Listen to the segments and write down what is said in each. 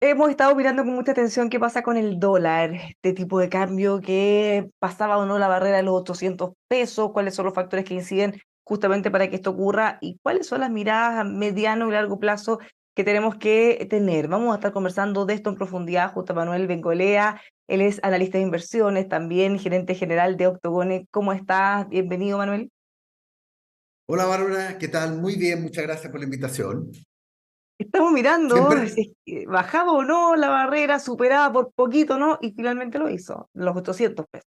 Hemos estado mirando con mucha atención qué pasa con el dólar, este tipo de cambio que pasaba o no la barrera de los 800 pesos, cuáles son los factores que inciden justamente para que esto ocurra y cuáles son las miradas a mediano y largo plazo que tenemos que tener. Vamos a estar conversando de esto en profundidad junto a Manuel Bengolea, él es analista de inversiones, también gerente general de Octogone. ¿Cómo estás? Bienvenido, Manuel. Hola Bárbara, ¿qué tal? Muy bien, muchas gracias por la invitación. Estamos mirando Siempre, si es que bajaba o no la barrera, superaba por poquito, ¿no? Y finalmente lo hizo, los 800 pesos.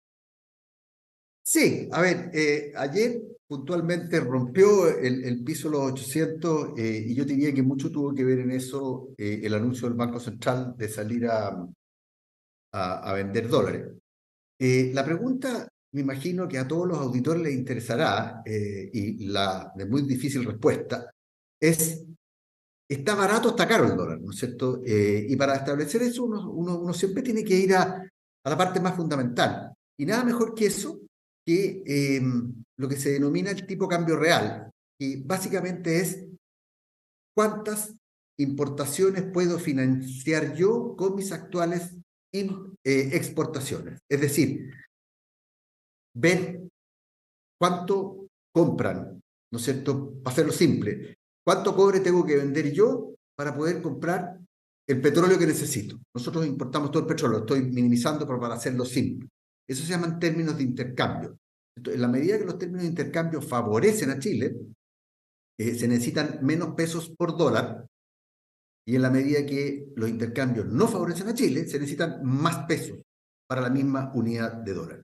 sí, a ver, ayer puntualmente rompió el piso de los 800 y yo diría que mucho tuvo que ver en eso el anuncio del Banco Central de salir a vender dólares. La pregunta, me imagino que a todos los auditores les interesará y la de muy difícil respuesta es, ¿está barato o está caro el dólar? ¿No es cierto? Y para establecer eso uno siempre tiene que ir a la parte más fundamental. Y nada mejor que eso, que lo que se denomina el tipo cambio real, que básicamente es cuántas importaciones puedo financiar yo con mis actuales exportaciones. Es decir, ver cuánto compran, ¿no es cierto? Para hacerlo simple, ¿cuánto cobre tengo que vender yo para poder comprar el petróleo que necesito? Nosotros importamos todo el petróleo, lo estoy minimizando pero para hacerlo simple. Eso se llaman términos de intercambio. Entonces, en la medida que los términos de intercambio favorecen a Chile, se necesitan menos pesos por dólar, y en la medida que los intercambios no favorecen a Chile, se necesitan más pesos para la misma unidad de dólar.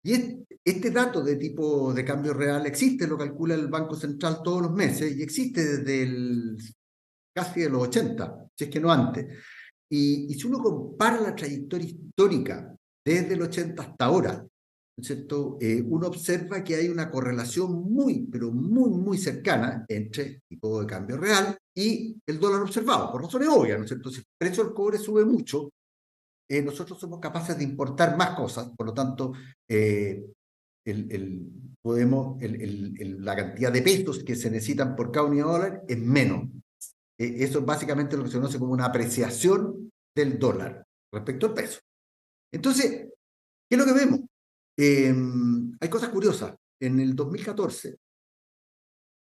Y este dato de tipo de cambio real existe, lo calcula el Banco Central todos los meses y existe desde casi de los 80, si es que no antes. Y si uno compara la trayectoria histórica desde el 80 hasta ahora, ¿no es cierto? Uno observa que hay una correlación muy, pero muy, muy cercana entre el tipo de cambio real y el dólar observado, por razones obvias, ¿no es cierto? Si el precio del cobre sube mucho, nosotros somos capaces de importar más cosas, por lo tanto, eh, la cantidad de pesos que se necesitan por cada unidad de dólar es menos. Eso es básicamente lo que se conoce como una apreciación del dólar respecto al peso. Entonces, ¿qué es lo que vemos? Eh, Hay cosas curiosas. En el 2014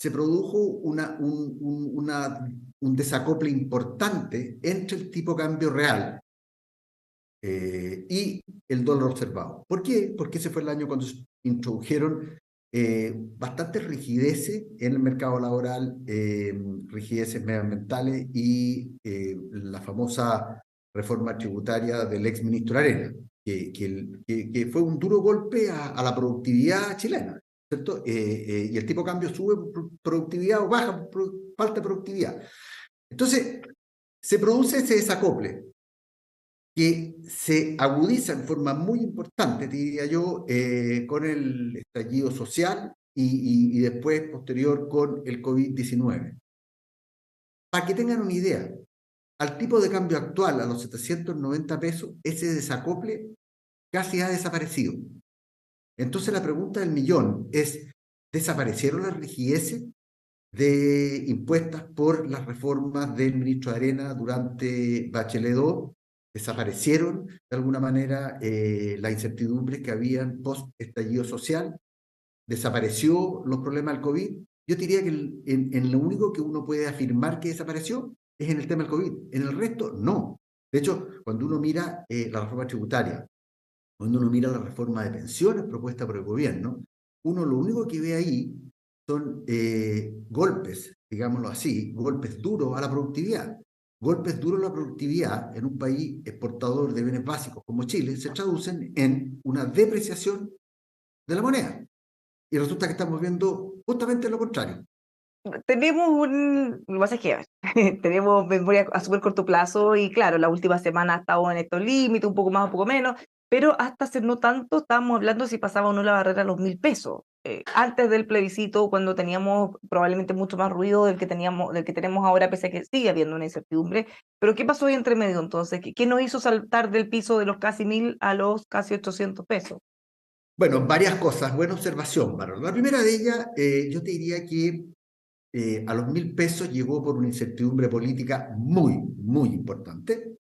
se produjo un desacople importante entre el tipo de cambio real y el dólar observado. ¿Por qué? Porque ese fue el año cuando se introdujeron bastantes rigideces en el mercado laboral, rigideces medioambientales y la famosa reforma tributaria del ex ministro Arena, que fue un duro golpe a la productividad chilena, ¿cierto? Y el tipo de cambio sube por productividad o baja por falta de productividad. Entonces, se produce ese desacople que se agudiza en forma muy importante, te diría yo, con el estallido social y después, posterior, con el COVID-19. Para que tengan una idea, al tipo de cambio actual, a los 790 pesos, ese desacople casi ha desaparecido. Entonces la pregunta del millón es, ¿desaparecieron las rigideces de impuestas por las reformas del ministro de Arena durante Bachelet 2? ¿Desaparecieron de alguna manera las incertidumbres que habían post estallido social? ¿Desapareció los problemas del COVID? Yo diría que en lo único que uno puede afirmar que desapareció es en el tema del COVID. En el resto, no. De hecho, cuando uno mira la reforma tributaria, cuando uno mira la reforma de pensiones propuesta por el gobierno, uno lo único que ve ahí son golpes, digámoslo así, golpes duros a la productividad. Golpes duros a la productividad en un país exportador de bienes básicos como Chile se traducen en una depreciación de la moneda. Y resulta que estamos viendo justamente lo contrario. Tenemos lo que pasa es que tenemos memoria a súper corto plazo y claro, la última semana ha estado en estos límites, un poco más, un poco menos, pero hasta hace no tanto estábamos hablando si pasaba o no la barrera de los 1.000 pesos. Antes del plebiscito, cuando teníamos probablemente mucho más ruido del que teníamos, del que tenemos ahora, pese a que sigue habiendo una incertidumbre. Pero ¿qué pasó ahí entre medio entonces? ¿Qué nos hizo saltar del piso de los casi 1.000 a los casi 800 pesos? Bueno, varias cosas. Buena observación, Manuel. La primera de ellas, yo te diría que a los 1.000 pesos llegó por una incertidumbre política muy, muy importante.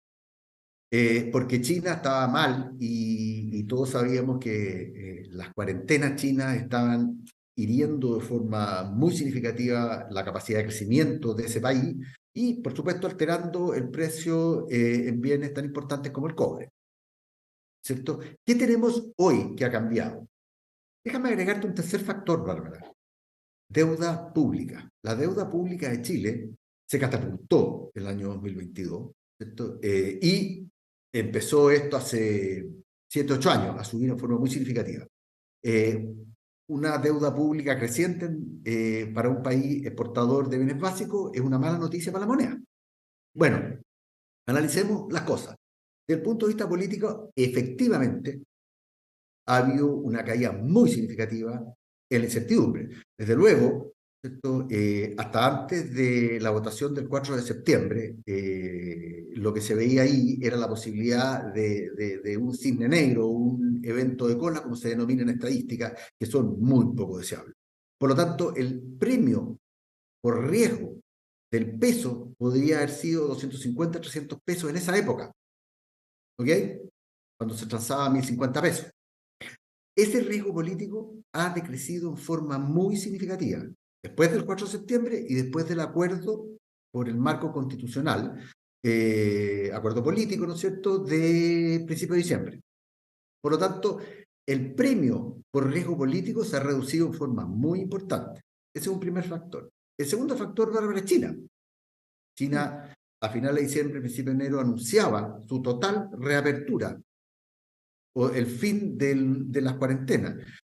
porque China estaba mal y todos sabíamos que las cuarentenas chinas estaban hiriendo de forma muy significativa la capacidad de crecimiento de ese país y, por supuesto, alterando el precio en bienes tan importantes como el cobre, ¿cierto? ¿Qué tenemos hoy que ha cambiado? Déjame agregarte un tercer factor, Bárbara. Deuda pública. La deuda pública de Chile se catapultó el año 2022, ¿cierto? Y empezó esto hace 7, 8 años a subir en forma muy significativa. Eh, una deuda pública creciente para un país exportador de bienes básicos es una mala noticia para la moneda. Bueno, analicemos las cosas. Desde el punto de vista político, efectivamente, ha habido una caída muy significativa en la incertidumbre. Desde luego, ¿cierto? Hasta antes de la votación del 4 de septiembre, lo que se veía ahí era la posibilidad de un cisne negro, un evento de cola, como se denomina en estadística, que son muy poco deseables. Por lo tanto, el premio por riesgo del peso podría haber sido 250, 300 pesos en esa época, ¿ok? Cuando se transaba a 1050 pesos. Ese riesgo político ha decrecido en forma muy significativa después del 4 de septiembre y después del acuerdo por el marco constitucional, acuerdo político, ¿no es cierto?, de principio de diciembre. Por lo tanto, el premio por riesgo político se ha reducido en forma muy importante. Ese es un primer factor. El segundo factor, Bárbara, es China. China, a finales de diciembre, principio de enero, anunciaba su total reapertura o el fin de las cuarentenas.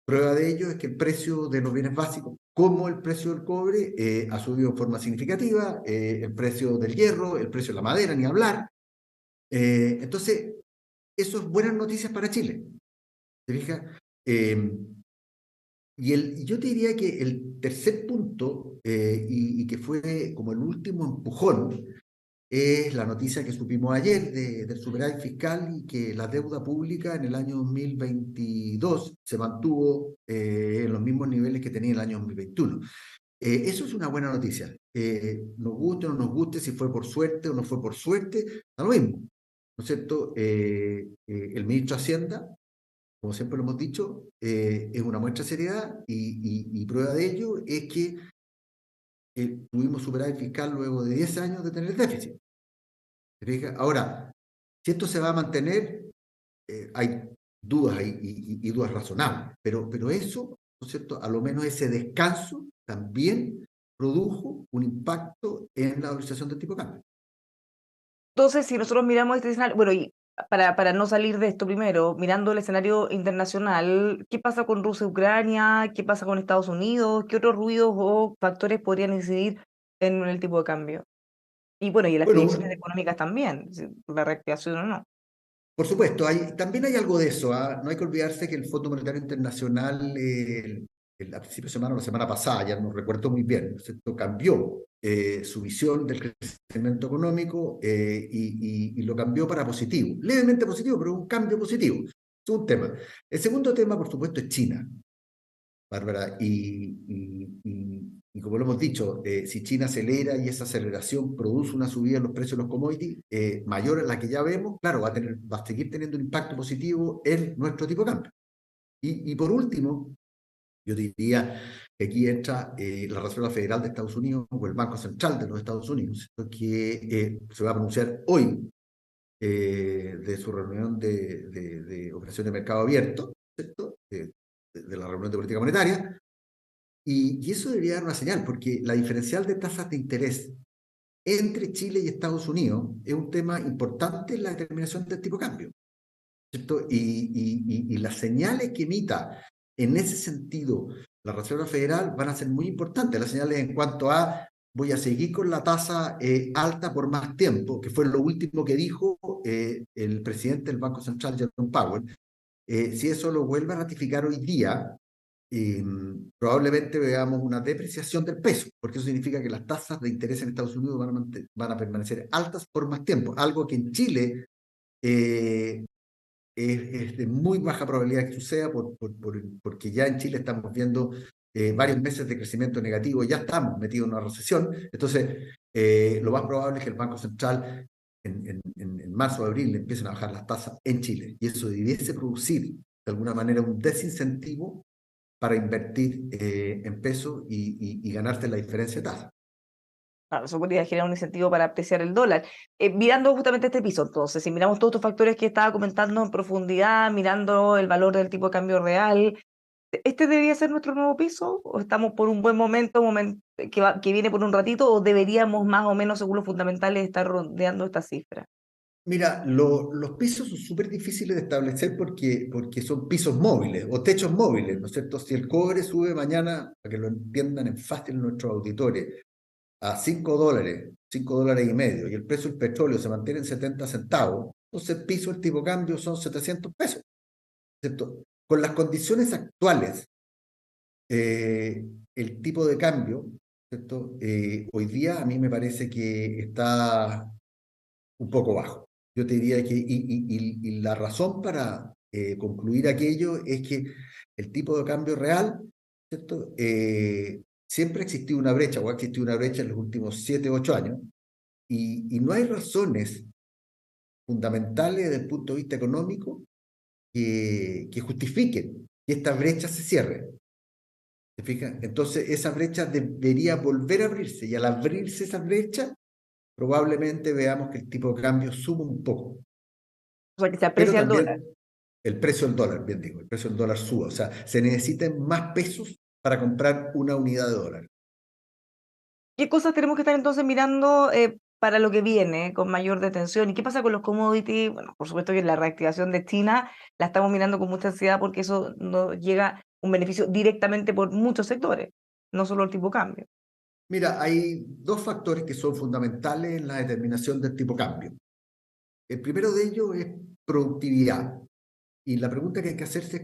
Prueba de ello es que el precio de los bienes básicos, como el precio del cobre, ha subido en forma significativa, el precio del hierro, el precio de la madera, ni hablar. Entonces, eso es buenas noticias para Chile. ¿Te fijas? Yo te diría que el tercer punto, y que fue como el último empujón, es la noticia que supimos ayer del superávit fiscal y que la deuda pública en el año 2022 se mantuvo en los mismos niveles que tenía en el año 2021. Eso es una buena noticia. Nos guste o no nos guste, si fue por suerte o no fue por suerte, da lo mismo. ¿No es cierto? El ministro de Hacienda, como siempre lo hemos dicho, es una muestra de seriedad y prueba de ello es que tuvimos superávit fiscal luego de 10 años de tener déficit. Ahora, si esto se va a mantener, hay dudas y dudas razonables, pero eso, ¿no es cierto? A lo menos ese descanso también produjo un impacto en la valorización del tipo de cambio. Entonces, si nosotros miramos este escenario, bueno, y para no salir de esto primero, mirando el escenario internacional, ¿qué pasa con Rusia y Ucrania? ¿Qué pasa con Estados Unidos? ¿Qué otros ruidos o factores podrían incidir en el tipo de cambio? Y bueno, y en las proyecciones Bueno, económicas también, si la reactivación o no. por supuesto, también hay algo de eso. ¿Ah? No hay que olvidarse que el Fondo Monetario Internacional, a principios de semana o la semana pasada, ya no recuerdo muy bien, ¿no es cierto?, cambió su visión del crecimiento económico y lo cambió para positivo. Levemente positivo, pero un cambio positivo. Es un tema. El segundo tema, por supuesto, es China, Bárbara. Y como lo hemos dicho, si China acelera y esa aceleración produce una subida en los precios de los commodities mayor a la que ya vemos, claro, va a seguir teniendo un impacto positivo en nuestro tipo de cambio. Y por último, yo diría que aquí entra la Reserva Federal de Estados Unidos o el Banco Central de los Estados Unidos, que se va a pronunciar hoy de su reunión de operación de mercado abierto, ¿cierto? De la reunión de política monetaria, y eso debería dar una señal, porque la diferencial de tasas de interés entre Chile y Estados Unidos es un tema importante en la determinación del tipo de cambio, ¿cierto? Y las señales que emita en ese sentido la Reserva Federal van a ser muy importantes, las señales en cuanto a voy a seguir con la tasa alta por más tiempo, que fue lo último que dijo el presidente del Banco Central, Jerome Powell. Si eso lo vuelve a ratificar hoy día, probablemente veamos una depreciación del peso, porque eso significa que las tasas de interés en Estados Unidos van a permanecer altas por más tiempo, algo que en Chile es de muy baja probabilidad que suceda, porque ya en Chile estamos viendo varios meses de crecimiento negativo, ya estamos metidos en una recesión, entonces lo más probable es que el Banco Central en marzo o abril empiezan a bajar las tasas en Chile. Y eso debiese producir, de alguna manera, un desincentivo para invertir en pesos y ganarte la diferencia de tasa. Claro, eso podría generar un incentivo para apreciar el dólar. Mirando justamente este piso, entonces, si miramos todos estos factores que estaba comentando en profundidad, mirando el valor del tipo de cambio real, ¿este debería ser nuestro nuevo piso? ¿O estamos por un buen momento, que viene por un ratito, o deberíamos más o menos, según los fundamentales, estar rodeando esta cifra? Mira, los pisos son súper difíciles de establecer porque son pisos móviles o techos móviles, ¿no es cierto? Si el cobre sube mañana, para que lo entiendan en fácil nuestros auditores, a $5, $5.50, y el precio del petróleo se mantiene en 70 centavos, entonces el piso del tipo de cambio son 700 pesos, ¿cierto? Con las condiciones actuales, eh, el tipo de cambio, ¿cierto? Hoy día a mí me parece que está un poco bajo. Yo te diría que, y la razón para concluir aquello es que el tipo de cambio real, ¿cierto? Siempre ha existido una brecha, o ha existido una brecha en los últimos 7, 8 años, y no hay razones fundamentales desde el punto de vista económico que justifiquen que esta brecha se cierre. ¿Te fijas? Entonces, esa brecha debería volver a abrirse, y al abrirse esa brecha, probablemente veamos que el tipo de cambio sube un poco, O sea, que se pero aprecia el dólar. también el precio del dólar, bien digo, el precio del dólar sube. O sea, se necesitan más pesos para comprar una unidad de dólar. ¿Qué cosas tenemos que estar entonces mirando para lo que viene con mayor detención? ¿Y qué pasa con los commodities? Bueno, por supuesto que la reactivación de China la estamos mirando con mucha ansiedad porque eso nos llega un beneficio directamente por muchos sectores, no solo el tipo de cambio. Mira, hay dos factores que son fundamentales en la determinación del tipo de cambio. El primero de ellos es productividad. Y la pregunta que hay que hacerse es,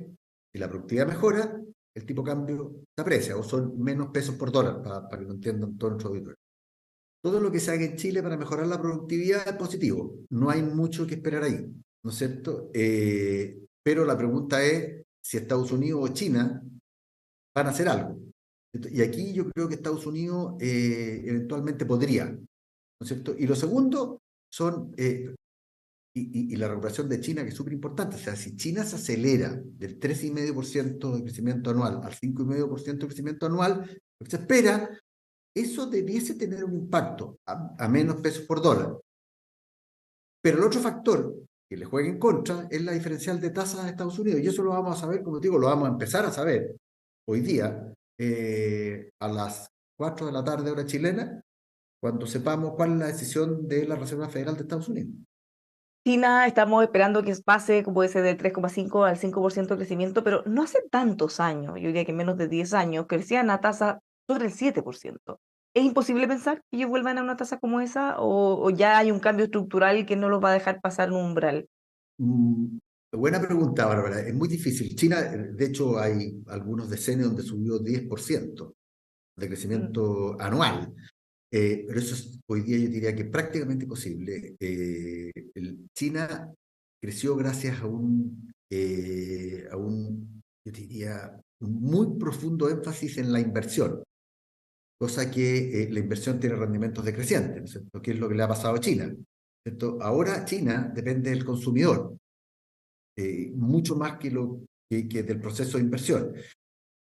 si la productividad mejora, el tipo de cambio se aprecia o son menos pesos por dólar, para que lo entiendan todos nuestros auditores. Todo lo que se haga en Chile para mejorar la productividad es positivo. No hay mucho que esperar ahí, ¿no es cierto? Pero la pregunta es si Estados Unidos o China van a hacer algo. Y aquí yo creo que Estados Unidos eventualmente podría, ¿no es cierto? Y lo segundo son, y la recuperación de China, que es súper importante. O sea, si China se acelera del 3,5% de crecimiento anual al 5,5% de crecimiento anual, lo que se espera, eso debiese tener un impacto a menos pesos por dólar. Pero el otro factor que le juega en contra es la diferencial de tasas de Estados Unidos. Y eso lo vamos a saber, como te digo, lo vamos a empezar a saber hoy día a las 4 de la tarde hora chilena, cuando sepamos cuál es la decisión de la Reserva Federal de Estados Unidos. China, estamos esperando que pase, como puede ser, del 3,5 al 5% de crecimiento, pero no hace tantos años, yo diría que menos de 10 años, crecían a tasa sobre el 7%. ¿Es imposible pensar que ellos vuelvan a una tasa como esa o ya hay un cambio estructural que no los va a dejar pasar un umbral? Mm, Buena pregunta, Bárbara. Es muy difícil. China, de hecho, hay algunos decenios donde subió 10% de Mm. crecimiento anual. Pero eso es, hoy día yo diría que prácticamente imposible. China creció gracias yo diría, un muy profundo énfasis en la inversión, cosa que la inversión tiene rendimientos decrecientes, ¿no es cierto? ¿Qué es lo que le ha pasado a China? ¿Cierto? Ahora China depende del consumidor, mucho más que del proceso de inversión.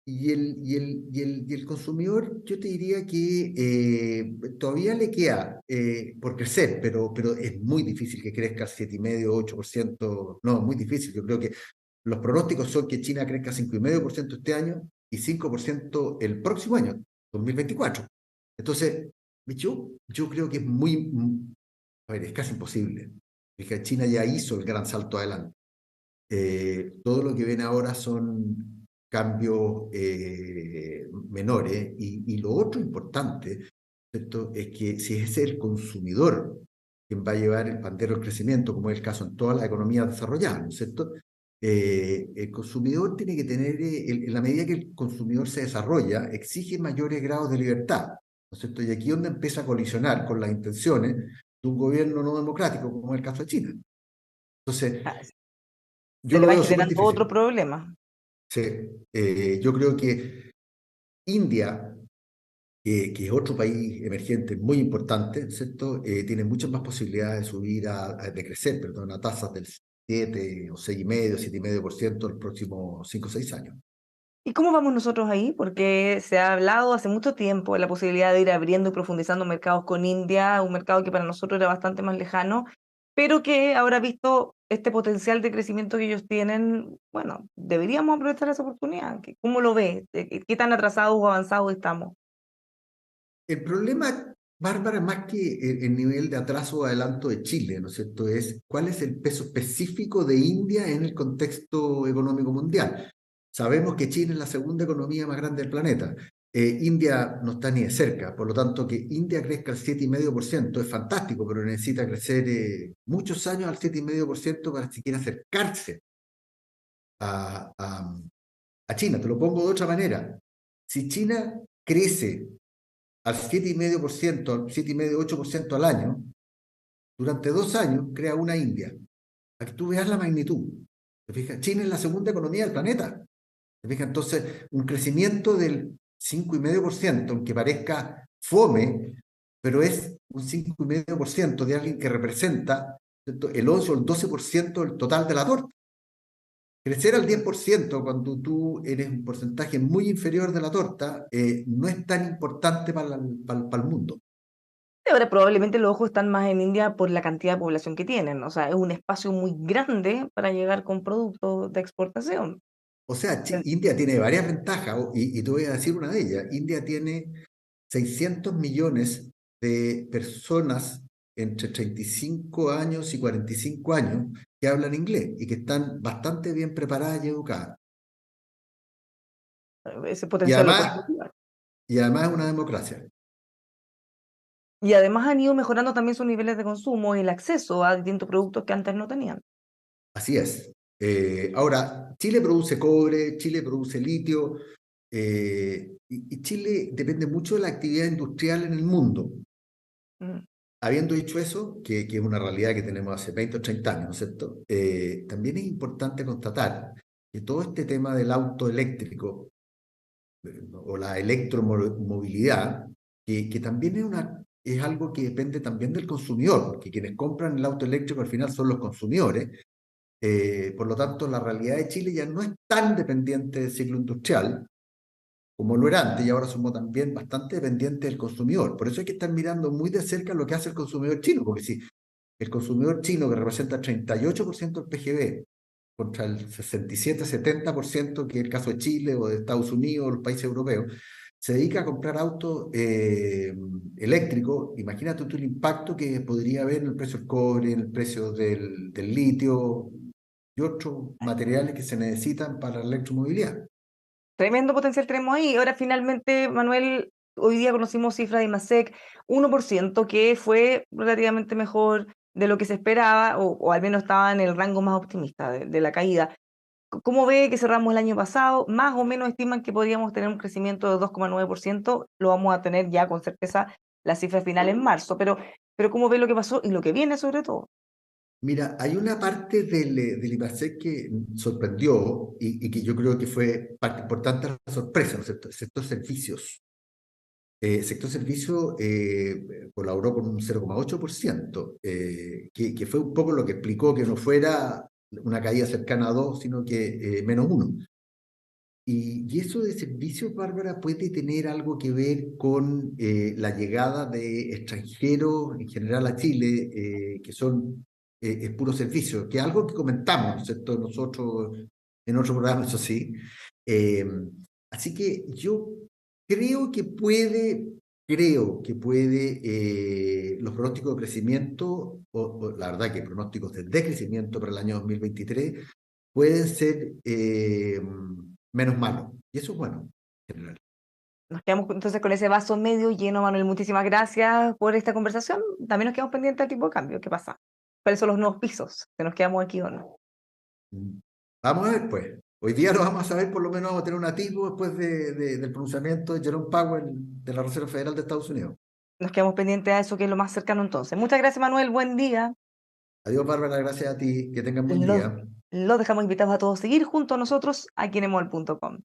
Y el consumidor, yo te diría que todavía le queda por crecer, pero es muy difícil que crezca 7,5, 8%. No, muy difícil. Yo creo que los pronósticos son que China crezca 5,5% este año y 5% el próximo año, 2024. Entonces, yo creo que es a ver, es casi imposible. Fíjate, China ya hizo el gran salto adelante. Todo lo que ven ahora son cambios menores, y lo otro importante, ¿cierto? Es que si es el consumidor quien va a llevar el pandero del crecimiento, como es el caso en todas las economías desarrolladas, ¿no es cierto? El consumidor tiene que tener, en la medida que el consumidor se desarrolla, exige mayores grados de libertad, ¿no es cierto? Y aquí es donde empieza a colisionar con las intenciones de un gobierno no democrático, como es el caso de China. Entonces, Ah, yo se le lo va veo súper generando otro difícil. problema. Sí, yo creo que India que es otro país emergente muy importante, ¿cierto? Tiene muchas más posibilidades de subir, de crecer, perdón, a tasas del 7 o 6,5, 7,5% en los próximos 5 o 6 años. ¿Y cómo vamos nosotros ahí? Porque se ha hablado hace mucho tiempo de la posibilidad de ir abriendo y profundizando mercados con India, un mercado que para nosotros era bastante más lejano, pero que ahora visto este potencial de crecimiento que ellos tienen, bueno, deberíamos aprovechar esa oportunidad. ¿Cómo lo ves? ¿Qué tan atrasados o avanzados estamos? El problema, Bárbara, más que el nivel de atraso o adelanto de Chile, ¿no es cierto?, es cuál es el peso específico de India en el contexto económico mundial. Sabemos que China es la segunda economía más grande del planeta. India no está ni de cerca, por lo tanto que India crezca al 7,5% es fantástico, pero necesita crecer muchos años al 7,5% para siquiera acercarse a, a, a China. Te lo pongo de otra manera. Si China crece al 7,5%, al 7,5, 8% al año, durante 2 años crea una India. Para que tú veas la magnitud. ¿Te fijas? China es la segunda economía del planeta. ¿Te fijas? Entonces, un crecimiento del 5,5%, aunque parezca fome, pero es un 5,5% de alguien que representa, ¿cierto?, el 11 o el 12% del total de la torta. Crecer al 10% cuando tú eres un porcentaje muy inferior de la torta no es tan importante para el mundo. Ahora probablemente los ojos están más en India por la cantidad de población que tienen, o sea, es un espacio muy grande para llegar con productos de exportación. O sea, India tiene varias ventajas y te voy a decir una de ellas. India tiene 600 millones de personas entre 35 años y 45 años que hablan inglés y que están bastante bien preparadas y educadas. Ese Y potencial lo pueden además, cultivar. y además es una democracia. Y además han ido mejorando también sus niveles de consumo y el acceso a distintos productos que antes no tenían. Así es. Ahora, Chile produce cobre, Chile produce litio, y Chile depende mucho de la actividad industrial en el mundo. Mm. Habiendo dicho eso, que es una realidad que tenemos hace 20 o 30 años, ¿no es cierto? También es importante constatar que todo este tema del auto eléctrico o la electromovilidad, que también es algo que depende también del consumidor, porque quienes compran el auto eléctrico al final son los consumidores. Por lo tanto, la realidad de Chile ya no es tan dependiente del ciclo industrial como lo era antes, y ahora somos también bastante dependientes del consumidor. Por eso hay que estar mirando muy de cerca lo que hace el consumidor chino, porque si el consumidor chino, que representa el 38% del PGB, contra el 67-70%, que es el caso de Chile o de Estados Unidos o los países europeos, se dedica a comprar autos eléctricos, imagínate tú el impacto que podría haber en el precio del cobre, en el precio del litio y otros materiales que se necesitan para la electromovilidad. Tremendo potencial tenemos ahí. Ahora finalmente, Manuel, hoy día conocimos cifras de IMASEC, 1%, que fue relativamente mejor de lo que se esperaba, o al menos estaba en el rango más optimista de la caída. ¿Cómo ve que cerramos el año pasado? Más o menos estiman que podríamos tener un crecimiento de 2,9%. Lo vamos a tener ya con certeza la cifra final en marzo, pero ¿cómo ve lo que pasó y lo que viene sobre todo? Mira, hay una parte del IMASEC que sorprendió y que yo creo que fue parte importante de la sorpresa, ¿no es cierto? El sector servicios. Sector servicio colaboró con un 0,8%, que fue un poco lo que explicó que no fuera una caída cercana a 2, sino que -1. Y eso de servicios, Bárbara, puede tener algo que ver con la llegada de extranjeros en general a Chile, que son es puro servicio, que es algo que comentamos, ¿no es cierto?, nosotros en otro programa, eso sí. Eh, Así que yo creo que los pronósticos de crecimiento, o la verdad que pronósticos de decrecimiento para el año 2023 pueden ser menos malos. Y eso es bueno, en general. Nos quedamos entonces con ese vaso medio lleno, Manuel. Muchísimas gracias por esta conversación. También nos quedamos pendientes del tipo de cambio. ¿Qué pasa? ¿Cuáles son los nuevos pisos? ¿Que nos quedamos aquí o no? Mm. Vamos a ver, pues. Hoy día lo vamos a saber, por lo menos vamos a tener un atisbo después del pronunciamiento de Jerome Powell de la Reserva Federal de Estados Unidos. Nos quedamos pendientes a eso, que es lo más cercano entonces. Muchas gracias, Manuel. Buen día. Adiós, Bárbara, gracias a ti, que tengan buen Los, día. los dejamos invitados a todos a seguir junto a nosotros aquí en emol.com.